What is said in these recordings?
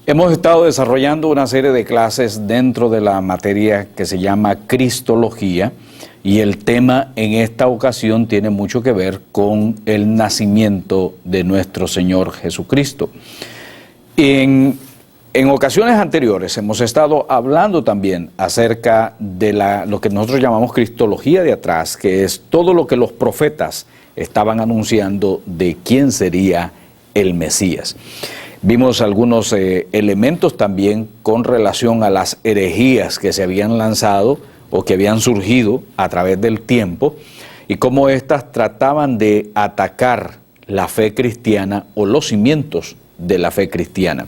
Hemos estado desarrollando una serie de clases dentro de la materia que se llama Cristología, y el tema en esta ocasión tiene mucho que ver con el nacimiento de nuestro Señor Jesucristo. En ocasiones anteriores hemos estado hablando también acerca de lo que nosotros llamamos Cristología de atrás, que es todo lo que los profetas estaban anunciando de quién sería el Mesías. Vimos algunos elementos también con relación a las herejías que se habían lanzado o que habían surgido a través del tiempo y cómo éstas trataban de atacar la fe cristiana o los cimientos de la fe cristiana.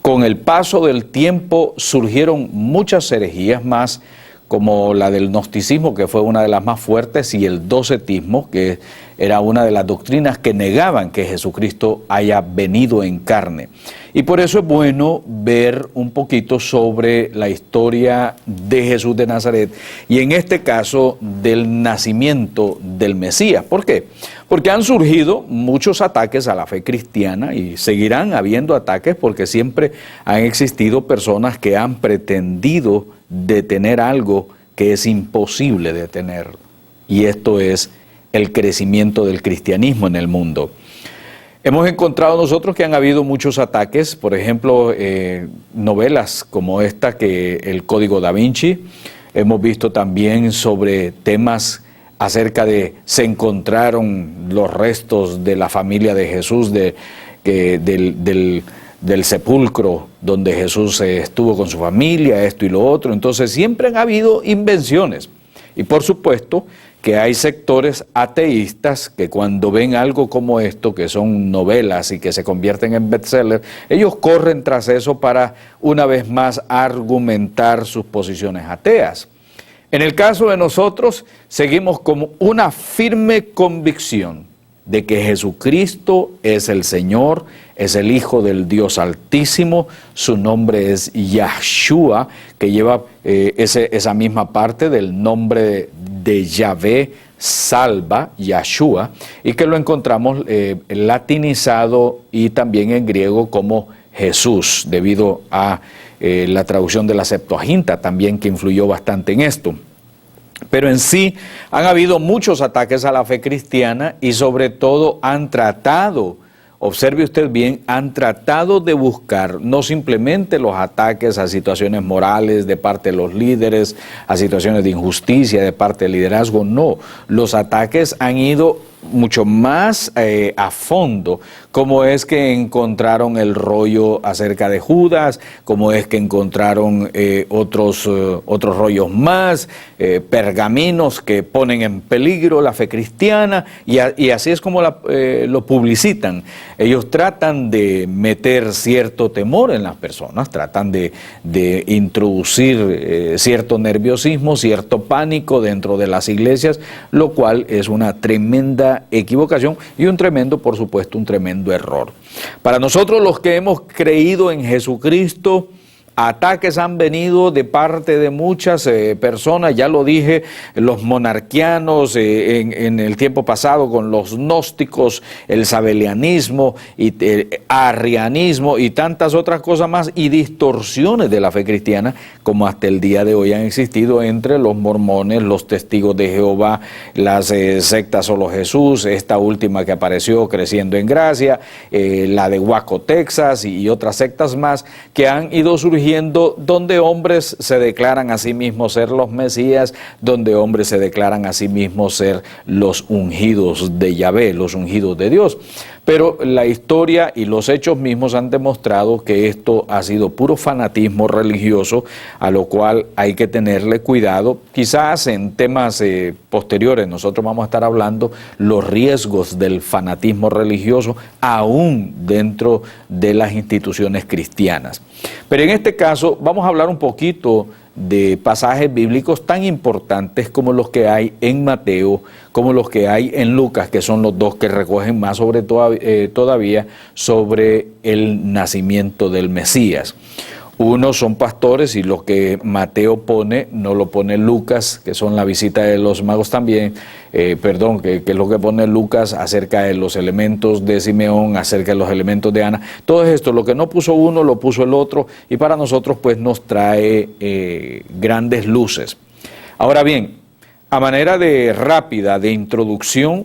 Con el paso del tiempo surgieron muchas herejías más, como la del gnosticismo, que fue una de las más fuertes, y el docetismo, que era una de las doctrinas que negaban que Jesucristo haya venido en carne. Y por eso es bueno ver un poquito sobre la historia de Jesús de Nazaret, y en este caso del nacimiento del Mesías. ¿Por qué? Porque han surgido muchos ataques a la fe cristiana y seguirán habiendo ataques porque siempre han existido personas que han pretendido detener algo que es imposible detener, y esto es el crecimiento del cristianismo en el mundo. Hemos encontrado nosotros que han habido muchos ataques, por ejemplo, novelas como esta, que el Código Da Vinci. Hemos visto también sobre temas acerca de se encontraron los restos de la familia de Jesús, del sepulcro donde Jesús estuvo con su familia, esto y lo otro. Entonces siempre han habido invenciones, y por supuesto que hay sectores ateístas que cuando ven algo como esto, que son novelas y que se convierten en bestsellers, ellos corren tras eso para una vez más argumentar sus posiciones ateas. En el caso de nosotros, seguimos con una firme convicción de que Jesucristo es el Señor, es el Hijo del Dios Altísimo. Su nombre es Yahshua, que lleva esa misma parte del nombre de Yahvé, salva, Yahshua, y que lo encontramos latinizado y también en griego como Jesús, debido a la traducción de la Septuaginta también, que influyó bastante en esto. Pero en sí han habido muchos ataques a la fe cristiana, y sobre todo han tratado, observe usted bien, han tratado de buscar no simplemente los ataques a situaciones morales de parte de los líderes, a situaciones de injusticia de parte del liderazgo, no. Los ataques han ido mucho más a fondo, como es que encontraron el rollo acerca de Judas, como es que encontraron otros rollos más, pergaminos que ponen en peligro la fe cristiana, y así es como lo publicitan. Ellos tratan de meter cierto temor en las personas, tratan de introducir cierto nerviosismo, cierto pánico dentro de las iglesias, lo cual es una tremenda equivocación y un tremendo, por supuesto, un tremendo error. Para nosotros, los que hemos creído en Jesucristo, ataques han venido de parte de muchas personas. Ya lo dije, los monarquianos en el tiempo pasado con los gnósticos, el sabelianismo, y arrianismo y tantas otras cosas más, y distorsiones de la fe cristiana, como hasta el día de hoy han existido entre los mormones, los testigos de Jehová, las sectas Solo Jesús, esta última que apareció Creciendo en Gracia, la de Waco, Texas, y otras sectas más que han ido surgiendo, donde hombres se declaran a sí mismos ser los Mesías, donde hombres se declaran a sí mismos ser los ungidos de Yahvé, los ungidos de Dios. Pero la historia y los hechos mismos han demostrado que esto ha sido puro fanatismo religioso, a lo cual hay que tenerle cuidado. Quizás en temas posteriores nosotros vamos a estar hablando los riesgos del fanatismo religioso aún dentro de las instituciones cristianas. Pero en este caso vamos a hablar un poquito de pasajes bíblicos tan importantes como los que hay en Mateo, como los que hay en Lucas, que son los dos que recogen más todavía sobre el nacimiento del Mesías. Unos son pastores y lo que Mateo pone, no lo pone Lucas, que son la visita de los magos también, que es lo que pone Lucas acerca de los elementos de Simeón, acerca de los elementos de Ana. Todo esto, lo que no puso uno, lo puso el otro, y para nosotros pues nos trae grandes luces. Ahora bien, a manera de rápida, de introducción,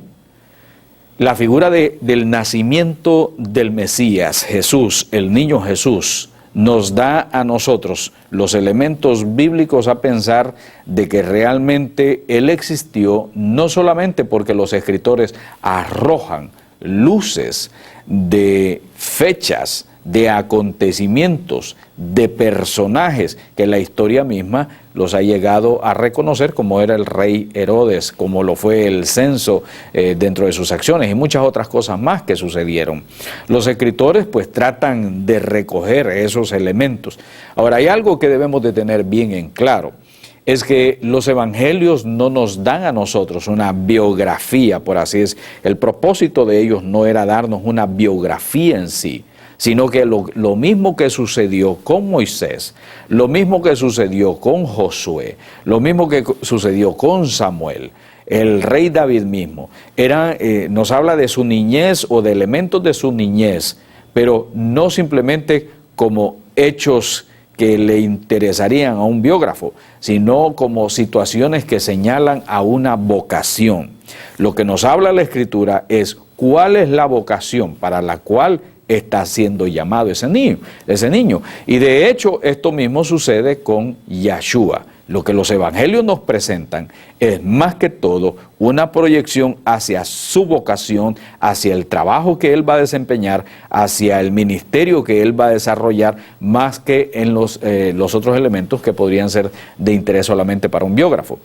la figura del nacimiento del Mesías, Jesús, el niño Jesús, nos da a nosotros los elementos bíblicos a pensar de que realmente Él existió, no solamente porque los escritores arrojan luces de fechas, de acontecimientos, de personajes que la historia misma los ha llegado a reconocer, como era el rey Herodes, como lo fue el censo dentro de sus acciones y muchas otras cosas más que sucedieron. Los escritores pues tratan de recoger esos elementos. Ahora, hay algo que debemos de tener bien en claro, es que los evangelios no nos dan a nosotros una biografía, por así decirlo. El propósito de ellos no era darnos una biografía en sí, sino que lo mismo que sucedió con Moisés, lo mismo que sucedió con Josué, lo mismo que sucedió con Samuel, el rey David mismo, nos habla de su niñez o de elementos de su niñez, pero no simplemente como hechos que le interesarían a un biógrafo, sino como situaciones que señalan a una vocación. Lo que nos habla la Escritura es cuál es la vocación para la cual está siendo llamado ese niño. Y de hecho esto mismo sucede con Yahshua. Lo que los evangelios nos presentan es más que todo una proyección hacia su vocación, hacia el trabajo que él va a desempeñar, hacia el ministerio que él va a desarrollar, más que en los otros elementos que podrían ser de interés solamente para un biógrafo.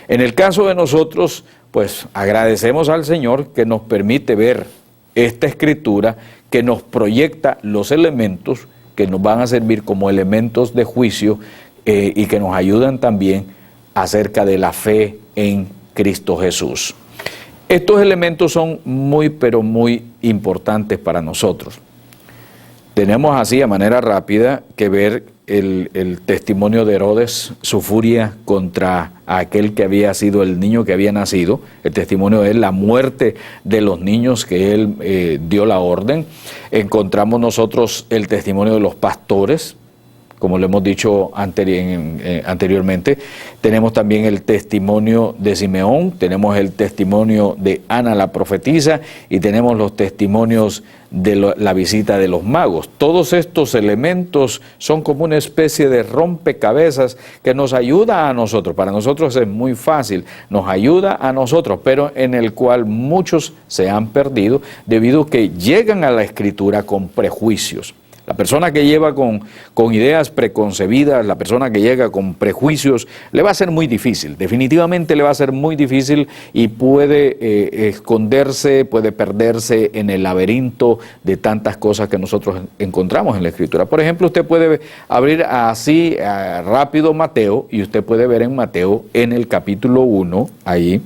En el caso de nosotros, pues agradecemos al Señor que nos permite ver esta escritura que nos proyecta los elementos que nos van a servir como elementos de juicio y que nos ayudan también acerca de la fe en Cristo Jesús. Estos elementos son muy, pero muy importantes para nosotros. Tenemos así, a manera rápida, que ver el testimonio de Herodes, su furia contra aquel que había sido el niño que había nacido, el testimonio de él, la muerte de los niños que él dio la orden. Encontramos nosotros el testimonio de los pastores, como lo hemos dicho anteriormente. Tenemos también el testimonio de Simeón, tenemos el testimonio de Ana la profetisa y tenemos los testimonios de la visita de los magos. Todos estos elementos son como una especie de rompecabezas que nos ayuda a nosotros. Para nosotros es muy fácil, nos ayuda a nosotros, pero en el cual muchos se han perdido debido a que llegan a la Escritura con prejuicios. La persona que lleva con ideas preconcebidas, la persona que llega con prejuicios, le va a ser muy difícil, definitivamente le va a ser muy difícil y puede esconderse, puede perderse en el laberinto de tantas cosas que nosotros encontramos en la Escritura. Por ejemplo, usted puede abrir así rápido Mateo y usted puede ver en Mateo en el capítulo 1, ahí,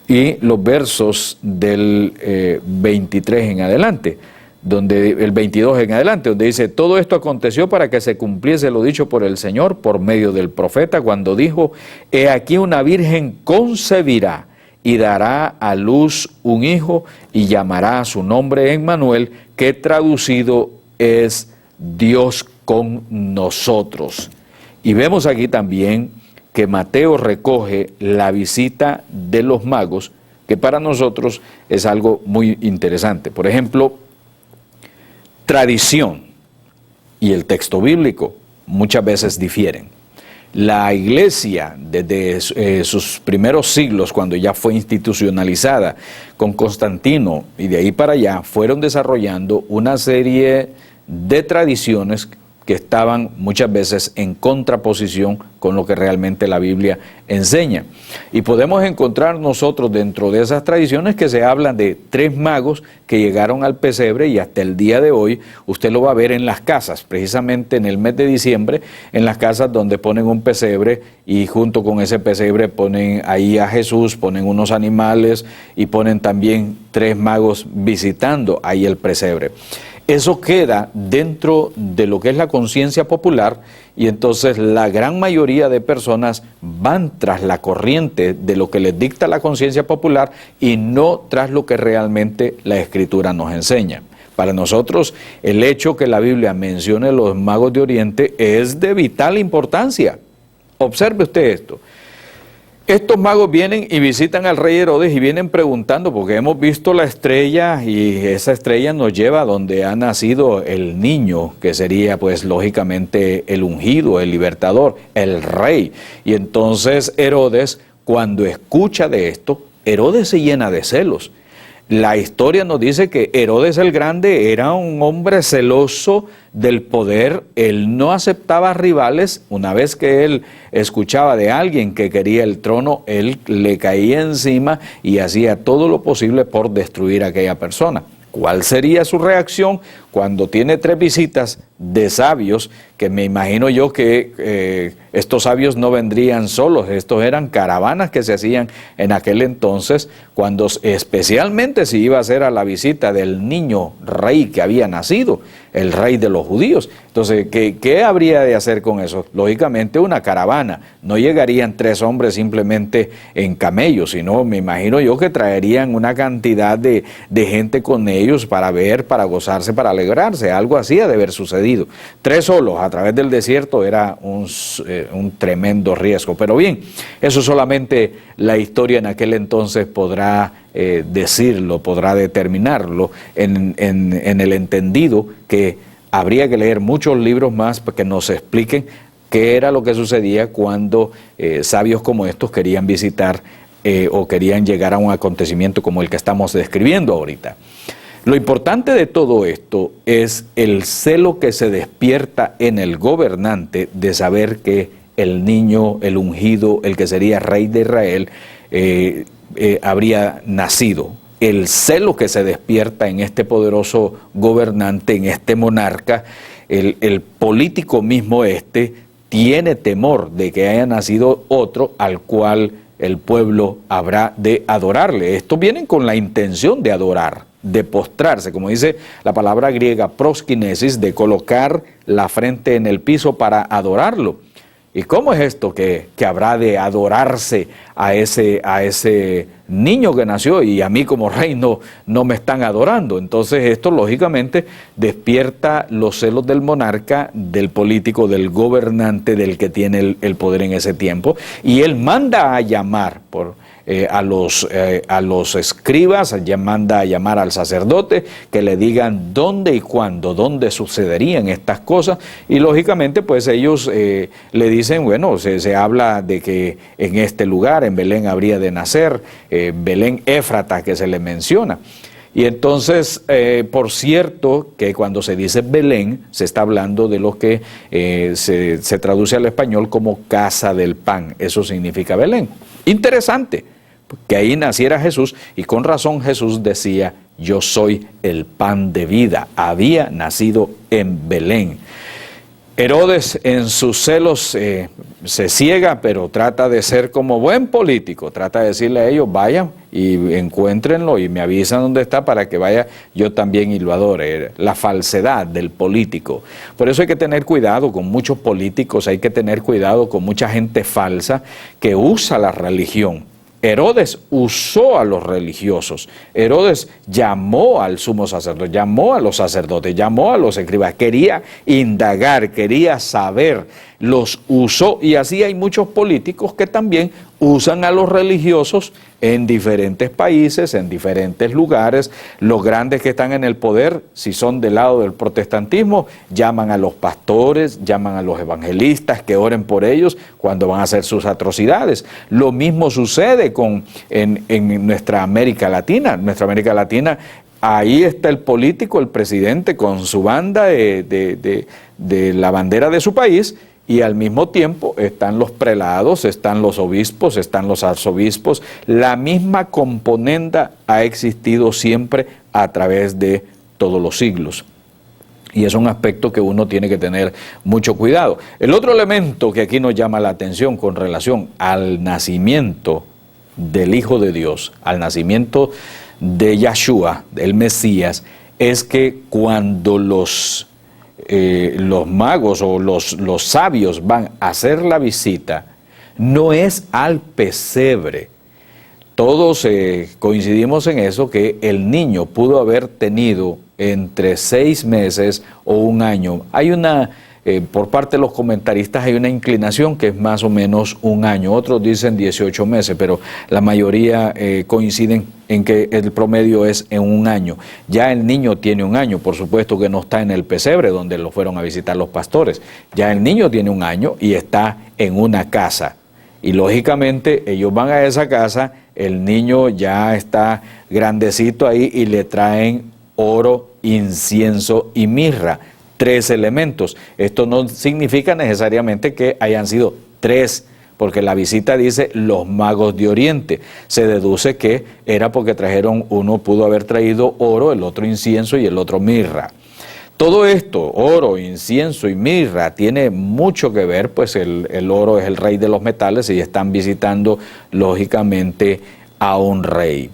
y los versos del 23 en adelante. Donde el 22 en adelante, donde dice: todo esto aconteció para que se cumpliese lo dicho por el Señor por medio del profeta, cuando dijo: he aquí una virgen concebirá y dará a luz un hijo y llamará a su nombre Emmanuel, que traducido es Dios con nosotros. Y vemos aquí también que Mateo recoge la visita de los magos, que para nosotros es algo muy interesante. Por ejemplo, tradición y el texto bíblico muchas veces difieren. La iglesia, desde sus primeros siglos, cuando ya fue institucionalizada con Constantino y de ahí para allá, fueron desarrollando una serie de tradiciones que estaban muchas veces en contraposición con lo que realmente la Biblia enseña. Y podemos encontrar nosotros dentro de esas tradiciones que se hablan de 3 magos que llegaron al pesebre, y hasta el día de hoy usted lo va a ver en las casas, precisamente en el mes de diciembre, en las casas donde ponen un pesebre y junto con ese pesebre ponen ahí a Jesús, ponen unos animales y ponen también 3 magos visitando ahí el pesebre. eso queda dentro de lo que es la conciencia popular y entonces la gran mayoría de personas van tras la corriente de lo que les dicta la conciencia popular y no tras lo que realmente la Escritura nos enseña. Para nosotros, el hecho que la Biblia mencione los magos de Oriente es de vital importancia. Observe usted esto. Estos magos vienen y visitan al rey Herodes y vienen preguntando, porque hemos visto la estrella y esa estrella nos lleva a donde ha nacido el niño, que sería pues lógicamente el ungido, el libertador, el rey. Y entonces Herodes, cuando escucha de esto, Herodes se llena de celos. La historia nos dice que Herodes el Grande era un hombre celoso del poder, él no aceptaba rivales. Una vez que él escuchaba de alguien que quería el trono, él le caía encima y hacía todo lo posible por destruir a aquella persona. ¿Cuál sería su reacción cuando tiene 3 visitas de sabios? Que me imagino yo que estos sabios no vendrían solos, estos eran caravanas que se hacían en aquel entonces, cuando especialmente si iba a ser a la visita del niño rey que había nacido, el rey de los judíos. Entonces, ¿qué habría de hacer con eso? Lógicamente una caravana, no llegarían 3 hombres simplemente en camellos, sino me imagino yo que traerían una cantidad de gente con ellos para ver, para gozarse, para alegrarse. Algo así ha de haber sucedido. 3 solos a través del desierto era un tremendo riesgo. Pero bien, eso solamente la historia en aquel entonces podrá decirlo, podrá determinarlo en el entendido que habría que leer muchos libros más para que nos expliquen qué era lo que sucedía cuando sabios como estos querían visitar o querían llegar a un acontecimiento como el que estamos describiendo ahorita. Lo importante de todo esto es el celo que se despierta en el gobernante de saber que el niño, el ungido, el que sería rey de Israel, habría nacido. El celo que se despierta en este poderoso gobernante, en este monarca, el político mismo tiene temor de que haya nacido otro al cual el pueblo habrá de adorarle. Estos vienen con la intención de adorar, de postrarse, como dice la palabra griega proskinesis, de colocar la frente en el piso para adorarlo. ¿Y cómo es esto que habrá de adorarse a ese niño que nació y a mí como rey no me están adorando? Entonces esto lógicamente despierta los celos del monarca, del político, del gobernante, del que tiene el poder en ese tiempo, y él manda a llamar a los escribas, manda a llamar al sacerdote que le digan dónde y cuándo, dónde sucederían estas cosas, y lógicamente pues ellos le dicen, bueno, se habla de que en este lugar, en Belén habría de nacer, Belén Éfrata que se le menciona. Y entonces, por cierto, que cuando se dice Belén, se está hablando de lo que se traduce al español como casa del pan, eso significa Belén. Interesante que ahí naciera Jesús, y con razón Jesús decía, yo soy el pan de vida, había nacido en Belén. Herodes en sus celos se ciega, pero trata de ser como buen político, trata de decirle a ellos, vayan y encuéntrenlo y me avisan dónde está para que vaya yo también y lo adore. La falsedad del político. Por eso hay que tener cuidado con muchos políticos, hay que tener cuidado con mucha gente falsa que usa la religión. Herodes usó a los religiosos, Herodes llamó al sumo sacerdote, llamó a los sacerdotes, llamó a los escribas, quería indagar, quería saber, los usó, y así hay muchos políticos que también usan a los religiosos en diferentes países, en diferentes lugares. Los grandes que están en el poder, si son del lado del protestantismo, llaman a los pastores, llaman a los evangelistas que oren por ellos cuando van a hacer sus atrocidades. Lo mismo sucede en nuestra América Latina. Nuestra América Latina, ahí está el político, el presidente con su banda de la bandera de su país, y al mismo tiempo están los prelados, están los obispos, están los arzobispos. La misma componenda ha existido siempre a través de todos los siglos. Y es un aspecto que uno tiene que tener mucho cuidado. El otro elemento que aquí nos llama la atención con relación al nacimiento del Hijo de Dios, al nacimiento de Yahshua, del Mesías, es que cuando los magos o los sabios van a hacer la visita, no es al pesebre. Todos coincidimos en eso, que el niño pudo haber tenido entre 6 meses o 1 año. Hay por parte de los comentaristas hay una inclinación que es más o menos 1 año, otros dicen 18 meses, pero la mayoría coinciden en que el promedio es en 1 año. Ya el niño tiene 1 año, por supuesto que no está en el pesebre donde lo fueron a visitar los pastores. Ya el niño tiene 1 año y está en una casa. Y lógicamente ellos van a esa casa, el niño ya está grandecito ahí y le traen oro, incienso y mirra, 3 elementos. Esto no significa necesariamente que hayan sido 3, porque la visita dice los magos de Oriente. Se deduce que era porque trajeron, uno pudo haber traído oro, el otro incienso y el otro mirra. Todo esto, oro, incienso y mirra, tiene mucho que ver, pues el oro es el rey de los metales y están visitando lógicamente a un rey.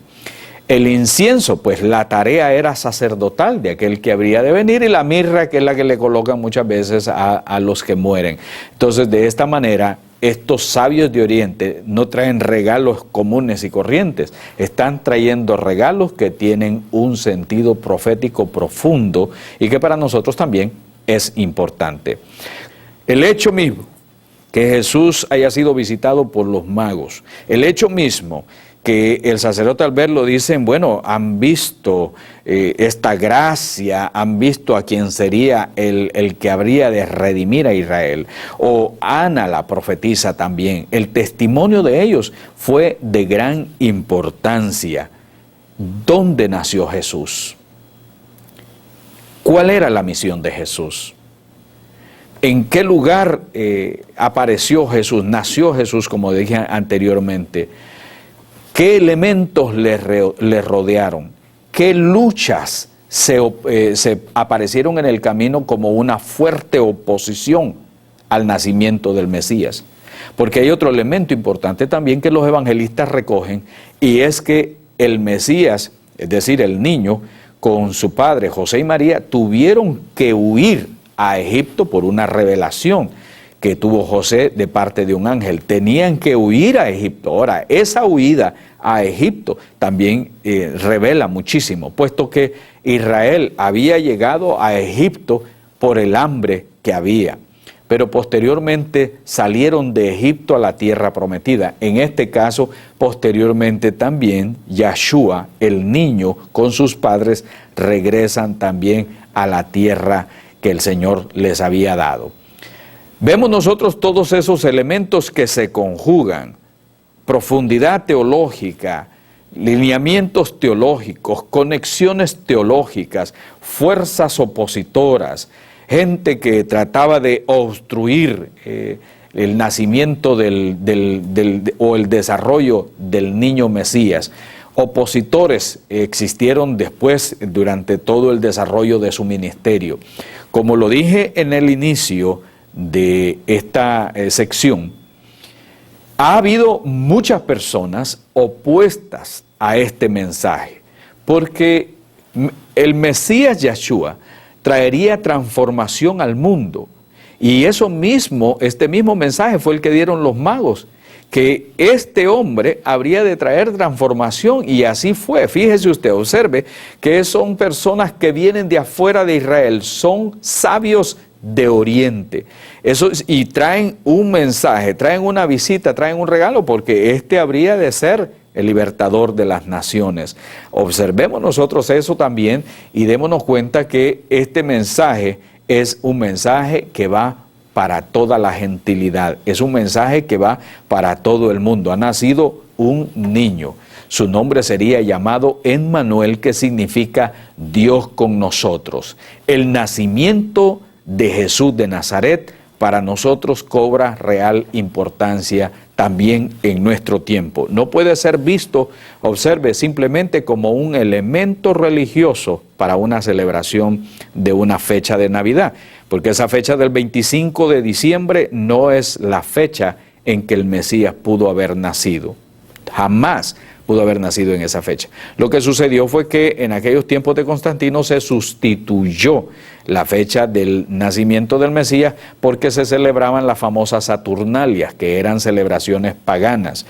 El incienso, pues la tarea era sacerdotal de aquel que habría de venir, y la mirra, que es la que le colocan muchas veces a los que mueren. Entonces, de esta manera, estos sabios de Oriente no traen regalos comunes y corrientes, están trayendo regalos que tienen un sentido profético profundo y que para nosotros también es importante. El hecho mismo que Jesús haya sido visitado por los magos, el hecho mismo que el sacerdote al verlo dicen, bueno, han visto esta gracia, han visto a quien sería el que habría de redimir a Israel. O Ana la profetiza también. El testimonio de ellos fue de gran importancia. ¿Dónde nació Jesús? ¿Cuál era la misión de Jesús? ¿En qué lugar apareció Jesús? Nació Jesús, como dije anteriormente. ¿Qué elementos le rodearon? ¿Qué luchas se aparecieron en el camino como una fuerte oposición al nacimiento del Mesías? Porque hay otro elemento importante también que los evangelistas recogen, y es que el Mesías, es decir, el niño, con su padre José y María, tuvieron que huir a Egipto por una revelación que tuvo José de parte de un ángel. Tenían que huir a Egipto. Ahora, esa huida a Egipto también revela muchísimo, puesto que Israel había llegado a Egipto por el hambre que había, pero posteriormente salieron de Egipto a la tierra prometida. En este caso, posteriormente también, Yahshua, el niño, con sus padres, regresan también a la tierra que el Señor les había dado. Vemos nosotros todos esos elementos que se conjugan: profundidad teológica, lineamientos teológicos, conexiones teológicas, fuerzas opositoras, gente que trataba de obstruir el nacimiento o el desarrollo del niño Mesías. Opositores existieron después durante todo el desarrollo de su ministerio. Como lo dije en el inicio de esta sección, ha habido muchas personas opuestas a este mensaje, porque el Mesías Yahshua traería transformación al mundo, y eso mismo, este mismo mensaje fue el que dieron los magos, que este hombre habría de traer transformación, y así fue. Fíjese usted, observe que son personas que vienen de afuera de Israel, son sabios de Oriente. Y traen un mensaje, traen una visita, traen un regalo, porque este habría de ser el libertador de las naciones. Observemos nosotros eso también y démonos cuenta que este mensaje es un mensaje que va para toda la gentilidad, es un mensaje que va para todo el mundo. Ha nacido un niño, su nombre sería llamado Emmanuel, que significa Dios con nosotros. El nacimiento de Jesús de Nazaret para nosotros cobra real importancia también en nuestro tiempo. No puede ser visto, observe, simplemente como un elemento religioso para una celebración de una fecha de Navidad, porque esa fecha del 25 de diciembre no es la fecha en que el Mesías pudo haber nacido. Jamás pudo haber nacido en esa fecha. Lo que sucedió fue que en aquellos tiempos de Constantino se sustituyó la fecha del nacimiento del Mesías porque se celebraban las famosas Saturnalias, que eran celebraciones paganas.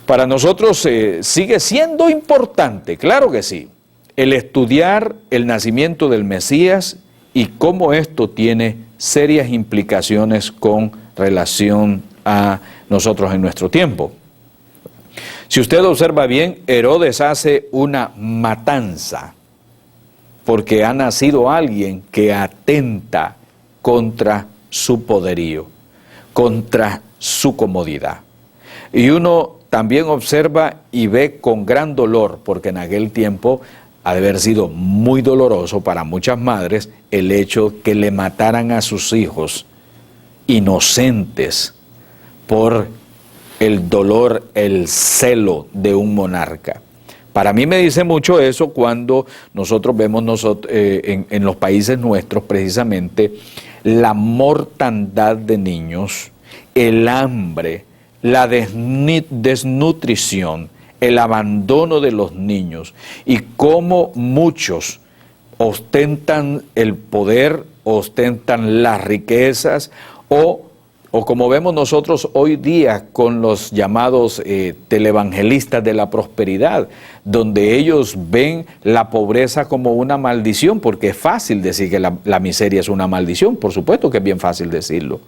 Para nosotros sigue siendo importante, claro que sí, el estudiar el nacimiento del Mesías y cómo esto tiene serias implicaciones con relación a nosotros en nuestro tiempo. Si usted observa bien, Herodes hace una matanza porque ha nacido alguien que atenta contra su poderío, contra su comodidad. Y uno también observa y ve con gran dolor, porque en aquel tiempo ha de haber sido muy doloroso para muchas madres el hecho que le mataran a sus hijos inocentes por el dolor, el celo de un monarca. Para mí me dice mucho eso cuando nosotros vemos en los países nuestros precisamente la mortandad de niños, el hambre, la desnutrición, el abandono de los niños y cómo muchos ostentan el poder, ostentan las riquezas o como vemos nosotros hoy día con los llamados televangelistas de la prosperidad, donde ellos ven la pobreza como una maldición, porque es fácil decir que la miseria es una maldición, por supuesto que es bien fácil decirlo.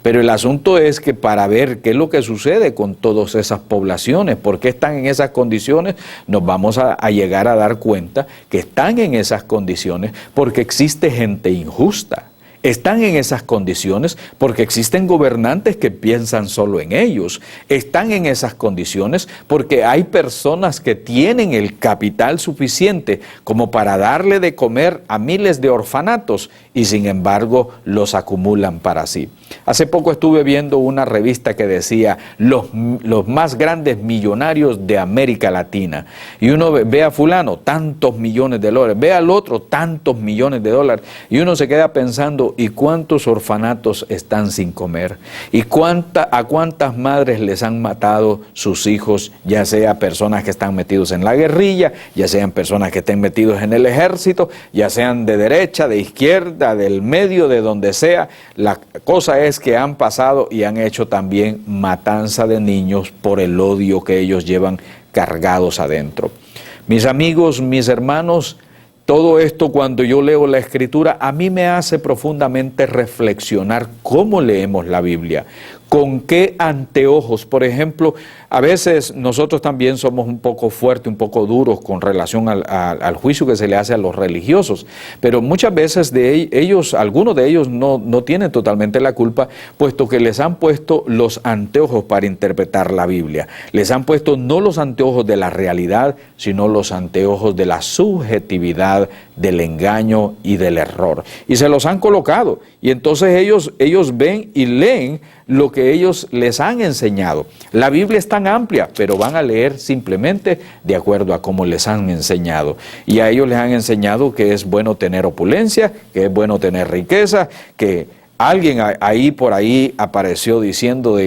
Pero el asunto es que para ver qué es lo que sucede con todas esas poblaciones, por qué están en esas condiciones, nos vamos a llegar a dar cuenta que están en esas condiciones porque existe gente injusta. Están en esas condiciones porque existen gobernantes que piensan solo en ellos. Están en esas condiciones porque hay personas que tienen el capital suficiente como para darle de comer a miles de orfanatos y sin embargo los acumulan para sí. Hace poco estuve viendo una revista que decía los más grandes millonarios de América Latina. Y uno ve a fulano, tantos millones de dólares, ve al otro, tantos millones de dólares. Y uno se queda pensando, ¿y cuántos orfanatos están sin comer? ¿Y a cuántas madres les han matado sus hijos, ya sea personas que están metidos en la guerrilla, ya sean personas que estén metidos en el ejército, ya sean de derecha, de izquierda, del medio, de donde sea? La cosa es que han pasado y han hecho también matanza de niños por el odio que ellos llevan cargados adentro. Mis amigos, mis hermanos, todo esto cuando yo leo la Escritura a mí me hace profundamente reflexionar cómo leemos la Biblia, con qué anteojos. Por ejemplo, a veces nosotros también somos un poco fuertes, un poco duros con relación al juicio que se le hace a los religiosos, pero muchas veces algunos de ellos no tienen totalmente la culpa, puesto que les han puesto los anteojos para interpretar la Biblia. Les han puesto no los anteojos de la realidad, sino los anteojos de la subjetividad, del engaño y del error. Y se los han colocado, y entonces ellos ven y leen lo que ellos les han enseñado. La Biblia es tan amplia, pero van a leer simplemente de acuerdo a cómo les han enseñado. Y a ellos les han enseñado que es bueno tener opulencia, que es bueno tener riqueza, que alguien por ahí apareció diciendo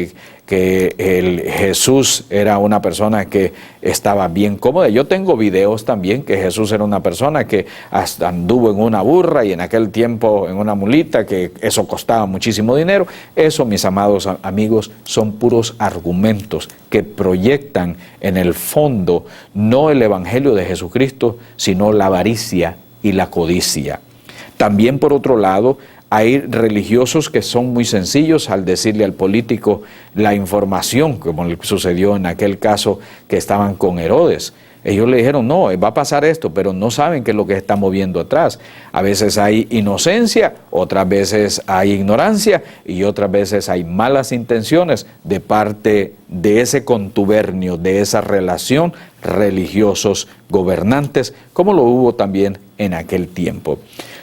que Jesús era una persona que estaba bien cómoda. Yo tengo videos también que Jesús era una persona que hasta anduvo en una burra y en aquel tiempo en una mulita, que eso costaba muchísimo dinero. Eso, mis amados amigos, son puros argumentos que proyectan en el fondo no el Evangelio de Jesucristo, sino la avaricia y la codicia. También, por otro lado, hay religiosos que son muy sencillos al decirle al político la información, como sucedió en aquel caso que estaban con Herodes. Ellos le dijeron, no, va a pasar esto, pero no saben qué es lo que está moviendo atrás. A veces hay inocencia, otras veces hay ignorancia y otras veces hay malas intenciones de parte de ese contubernio, de esa relación religiosos gobernantes, como lo hubo también en aquel tiempo.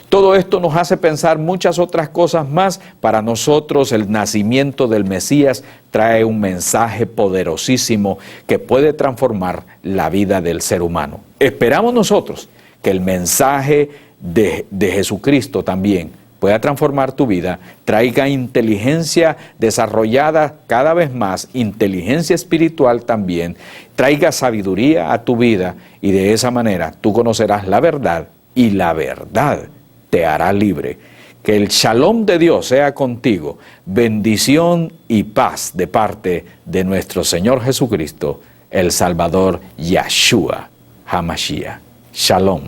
Todo esto nos hace pensar muchas otras cosas más. Para nosotros el nacimiento del Mesías trae un mensaje poderosísimo que puede transformar la vida del ser humano. Esperamos nosotros que el mensaje de Jesucristo también pueda transformar tu vida, traiga inteligencia desarrollada cada vez más, inteligencia espiritual también, traiga sabiduría a tu vida y de esa manera tú conocerás la verdad y la verdad te hará libre. Que el shalom de Dios sea contigo, bendición y paz de parte de nuestro Señor Jesucristo, el Salvador Yahshua HaMashiach. Shalom.